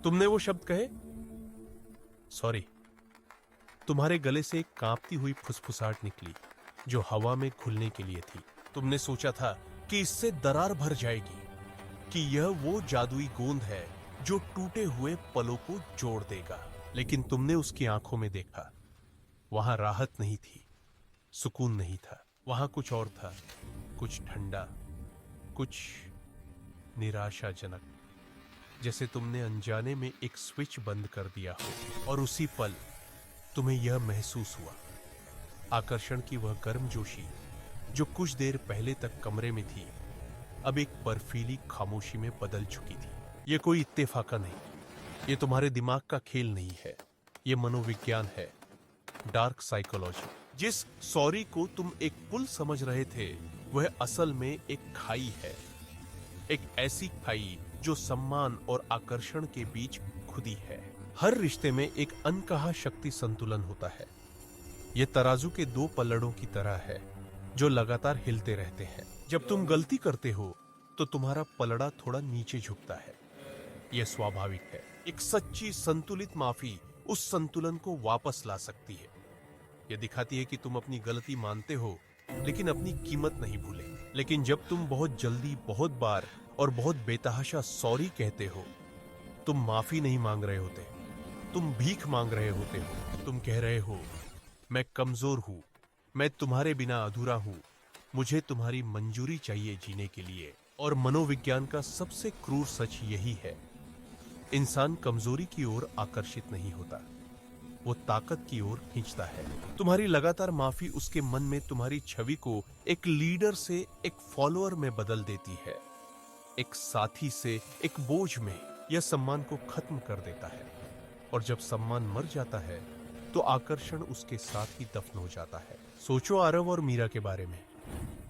तुमने वो शब्द कहे? सॉरी। तुम्हारे गले से एक कांपती हुई फुसफुसाहट निकली जो हवा में खुलने के लिए थी। तुमने सोचा था कि इससे दरार भर जाएगी, कि यह वो जादुई गोंद है जो टूटे हुए पलों को जोड़ देगा। लेकिन तुमने उसकी आंखों में देखा, वहां राहत नहीं थी, सुकून नहीं था। वहां कुछ और था, कुछ ठंडा, कुछ निराशाजनक, जैसे तुमने अनजाने में एक स्विच बंद कर दिया हो और उसी पल तुम्हें यह महसूस हुआ। आकर्षण की वह गर्मजोशी जो कुछ देर पहले तक कमरे में थी, अब एक बर्फीली खामोशी में बदल चुकी थी। यह कोई इत्तेफाका नहीं, यह तुम्हारे दिमाग का खेल नहीं है, यह मनोविज्ञान है, डार्क साइकोलॉजी। जिस सॉरी को तुम एक पुल समझ रहे थे, वह असल में एक खाई है। एक ऐसी खाई जो सम्मान और आकर्षण के बीच खुदी है। हर रिश्ते में एक अनकहा शक्ति संतुलन होता है। यह तराजू के दो पल्लड़ों की तरह है जो लगातार हिलते रहते हैं। जब तुम गलती करते हो तो तुम्हारा पलड़ा थोड़ा नीचे झुकता है। यह स्वाभाविक है। एक सच्ची संतुलित माफी उस संतुलन को वापस ला सकती है। यह दिखाती है कि तुम अपनी गलती मानते हो लेकिन अपनी कीमत नहीं भूले। लेकिन जब तुम बहुत जल्दी, बहुत बार और बहुत बेतहाशा सॉरी कहते हो, तुम माफी नहीं मांग रहे होते, तुम भीख मांग रहे होते हो। तुम कह रहे हो, मैं कमजोर हूं, मैं तुम्हारे बिना अधूरा हूं, मुझे तुम्हारी मंजूरी चाहिए जीने के लिए। और मनोविज्ञान का सबसे क्रूर सच यही है, इंसान कमजोरी की ओर आकर्षित नहीं होता, वो ताकत की ओर खींचता है। तुम्हारी लगातार माफी उसके मन में तुम्हारी छवि को एक लीडर से एक फॉलोअर में बदल देती है, एक साथी से एक बोझ में। यह सम्मान को खत्म कर देता है, और जब सम्मान मर जाता है तो आकर्षण उसके साथ ही दफन हो जाता है। सोचो आरव और मीरा के बारे में,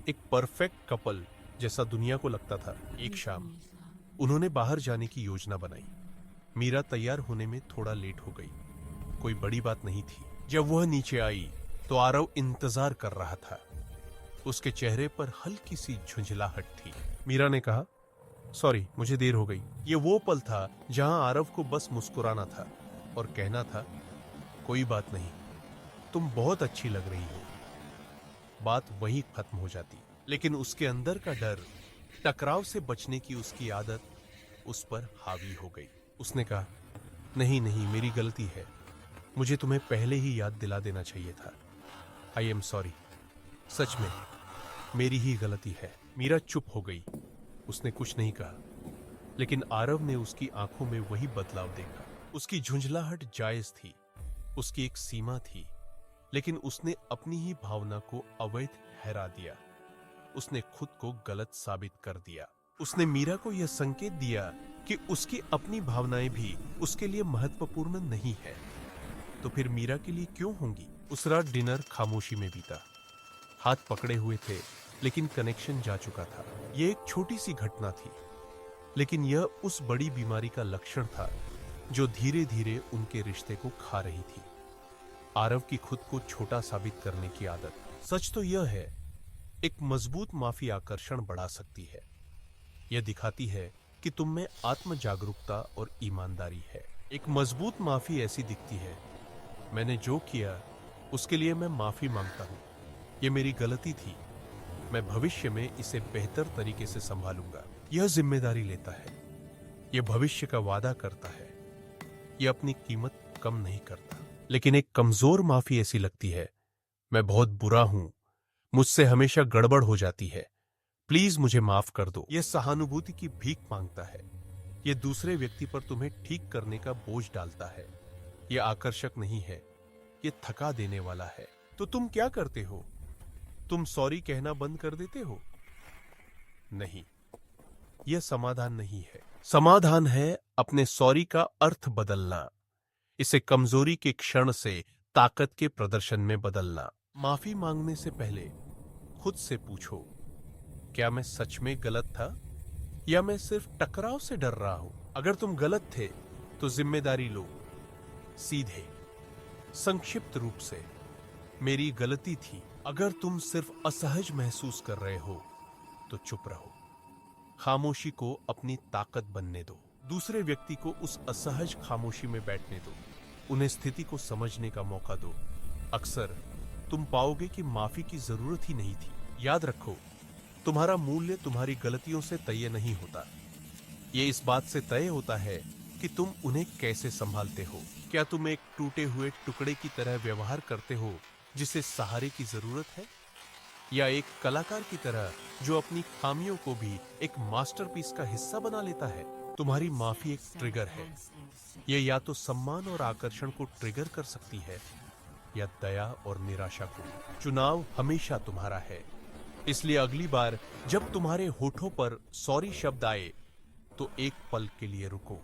एक परफेक्ट कपल जैसा दुनिया को लगता था। एक शाम उन्होंने बाहर जाने की योजना बनाई। मीरा तैयार होने में थोड़ा लेट हो गई, कोई बड़ी बात नहीं थी। जब वह नीचे आई तो आरव इंतजार कर रहा था। उसके चेहरे पर हल्की सी झुंझलाहट थी। मीरा ने कहा, सॉरी, मुझे देर हो गई। ये वो पल था जहां आरव को बस मुस्कुराना था और कहना था, कोई बात नहीं, तुम बहुत अच्छी लग रही हो। बात वहीं खत्म हो जाती। लेकिन उसके अंदर का डर, टकराव से बचने की उसकी आदत उस पर हावी हो गई। उसने कहा, नहीं नहीं, मेरी गलती है, मुझे तुम्हें पहले ही याद दिला देना चाहिए था। आई एम सॉरी, सच में मेरी ही गलती है। मीरा चुप हो गई। उसने कुछ नहीं कहा, लेकिन आरव ने उसकी आंखों में वही बदलाव देखा। उसकी झुंझलाहट जायज थी, उसकी एक सीमा थी, लेकिन उसने अपनी ही भावना को अवैध ठहरा दिया। उसने खुद को गलत साबित कर दिया। उसने मीरा को यह संकेत दिया कि उसकी अपनी भावनाएं भी उसके लिए महत्वपूर्ण नहीं है, तो फिर मीरा के लिए क्यों होंगी? उस रात डिनर खामोशी में बीता। हाथ पकड़े हुए थे, लेकिन कनेक्शन जा चुका था। यह एक छोटी सी घटना थी, लेकिन यह उस बड़ी बीमारी का लक्षण था जो धीरे धीरे उनके रिश्ते को खा रही थी। आरव की खुद को छोटा साबित करने की आदत। सच तो यह है, एक मजबूत माफी आकर्षण बढ़ा सकती है। यह दिखाती है कि तुम में आत्म जागरूकता और ईमानदारी है। एक मजबूत माफी ऐसी दिखती है, मैंने जो किया उसके लिए मैं माफी मांगता हूं, यह मेरी गलती थी, मैं भविष्य में इसे बेहतर तरीके से संभालूंगा। यह जिम्मेदारी लेता है, यह भविष्य का वादा करता है, यह अपनी कीमत कम नहीं करता। लेकिन एक कमजोर माफी ऐसी लगती है, मैं बहुत बुरा हूं, मुझसे हमेशा गड़बड़ हो जाती है, प्लीज मुझे माफ कर दो। यह सहानुभूति की भीख मांगता है, यह दूसरे व्यक्ति पर तुम्हें ठीक करने का बोझ डालता है। यह आकर्षक नहीं है, यह थका देने वाला है। तो तुम क्या करते हो? तुम सॉरी कहना बंद कर देते हो? नहीं, यह समाधान नहीं है। समाधान है अपने सॉरी का अर्थ बदलना, इसे कमजोरी के क्षण से ताकत के प्रदर्शन में बदलना। माफी मांगने से पहले खुद से पूछो, क्या मैं सच में गलत था या मैं सिर्फ टकराव से डर रहा हूं? अगर तुम गलत थे तो जिम्मेदारी लो, सीधे, संक्षिप्त रूप से, मेरी गलती थी। अगर तुम सिर्फ असहज महसूस कर रहे हो तो चुप रहो, खामोशी को अपनी ताकत बनने दो। दूसरे व्यक्ति को उस असहज खामोशी में बैठने दो, उन्हें स्थिति को समझने का मौका दो। अक्सर तुम पाओगे कि माफी की जरूरत ही नहीं थी। याद रखो, तुम्हारा मूल्य तुम्हारी गलतियों से तय नहीं होता, ये इस बात से तय होता है कि तुम उन्हें कैसे संभालते हो। क्या तुम एक टूटे हुए टुकड़े की तरह व्यवहार करते हो जिसे सहारे की जरूरत है, या एक कलाकार की तरह जो अपनी खामियों को भी एक मास्टरपीस का हिस्सा बना लेता है? तुम्हारी माफी एक ट्रिगर है। यह या तो सम्मान और आकर्षण को ट्रिगर कर सकती है या दया और निराशा को। चुनाव हमेशा तुम्हारा है। इसलिए अगली बार जब तुम्हारे होठों पर सॉरी शब्द आए तो एक पल के लिए रुको।